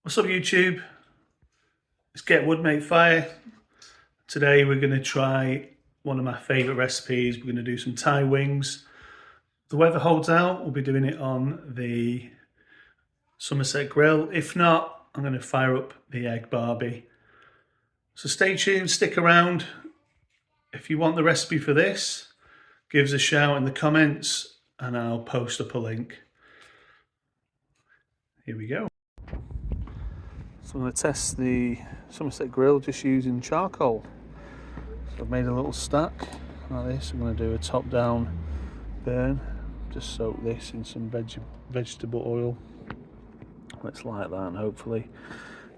What's up YouTube? It's Get Wood Make Fire. Today we're going to try one of my favourite recipes. We're going to do some Thai wings. If the weather holds out, we'll be doing it on the Somerset Grill. If not, I'm going to fire up the egg barbie. So stay tuned, stick around. If you want the recipe for this, give us a shout in the comments and I'll post up a link. Here we go. So I'm going to test the Somerset Grill just using charcoal. So I've made a little stack like this. I'm going to do a top down burn. Just soak this in some vegetable oil. Let's light that and hopefully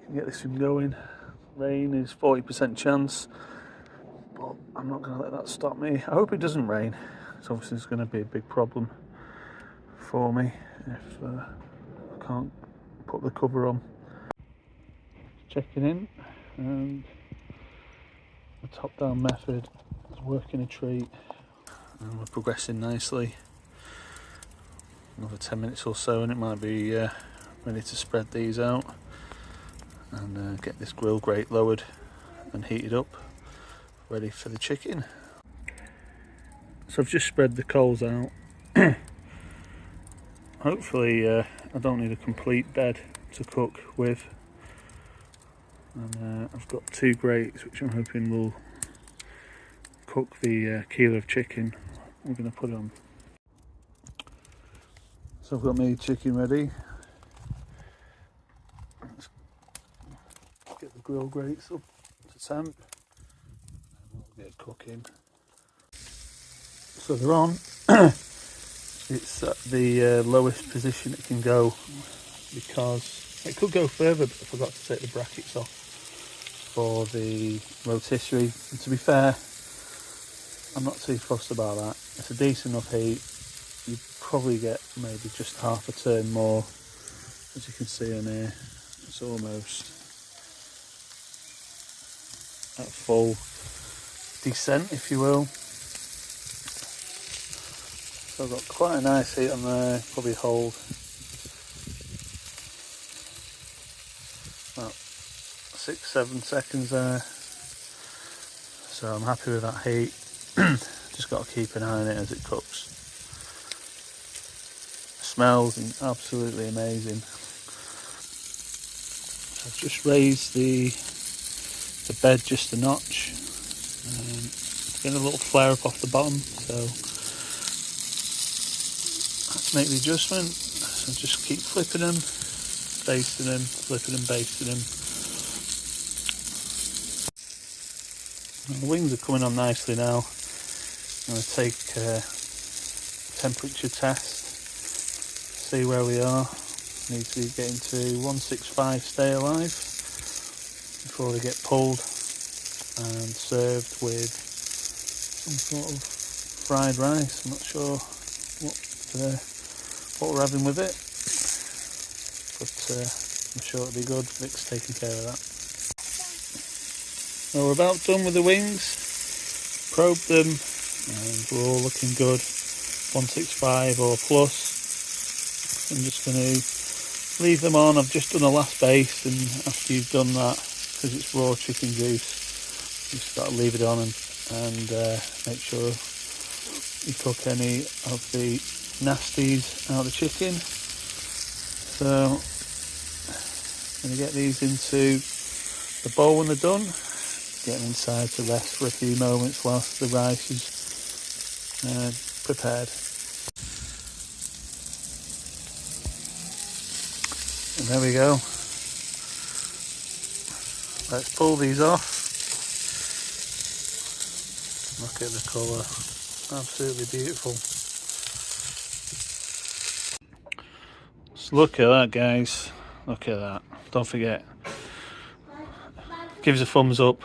can get this thing going. Rain is 40% chance, but I'm not going to let that stop me. I hope it doesn't rain. It's obviously going to be a big problem for me if I can't put the cover on. Checking in, and the top down method is working a treat, and we're progressing nicely. Another 10 minutes or so and it might be ready to spread these out and get this grill grate lowered and heated up, ready for the chicken. So I've just spread the coals out. Hopefully I don't need a complete bed to cook with. And I've got 2 grates which I'm hoping will cook the kilo of chicken I'm going to put on. So I've got my chicken ready. Let's get the grill grates up to temp and we'll get cooking. So they're on. It's at the lowest position it can go because it could go further, but I forgot to take the brackets off for the rotisserie. And to be fair, I'm not too fussed about that. It's a decent enough heat. You probably get maybe just half a turn more. As you can see in here, it's almost at full descent, if you will. So I've got quite a nice heat on there, probably hold about 6-7 seconds there. So I'm happy with that heat. Just got to keep an eye on it as it cooks. It smells absolutely amazing. So I've just raised the bed just a notch. Getting a little flare up off the bottom, so let's make the adjustment. So just keep flipping them, basting them, flipping and basting them. And the wings are coming on nicely now. I'm going to take a temperature test, see where we are. Need to be getting to 165 stay alive before they get pulled and served with some sort of fried rice. I'm not sure what we're having with it, but I'm sure it'll be good. Vic's taking care of that. Well, we're about done with the wings. Probed them and we're all looking good. 165 or plus. I'm just going to leave them on. I've just done a last base, and after you've done that, because it's raw chicken juice, you just got to leave it on and make sure you cook any of the nasties out of the chicken. So I'm going to get these into the bowl when they're done. Get them inside to rest for a few moments whilst the rice is prepared. And there we go. Let's pull these off. Look at the colour. Absolutely beautiful. So look at that, guys. Look at that. Don't forget, give us a thumbs up.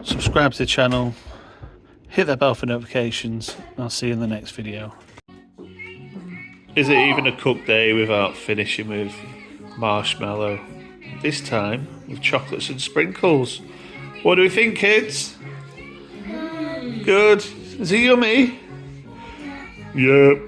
Subscribe to the channel, hit that bell for notifications, and I'll see you in the next video. Is it even a cook day without finishing with marshmallow? This time with chocolates and sprinkles. What do we think, kids? Good. Is it yummy? Yep.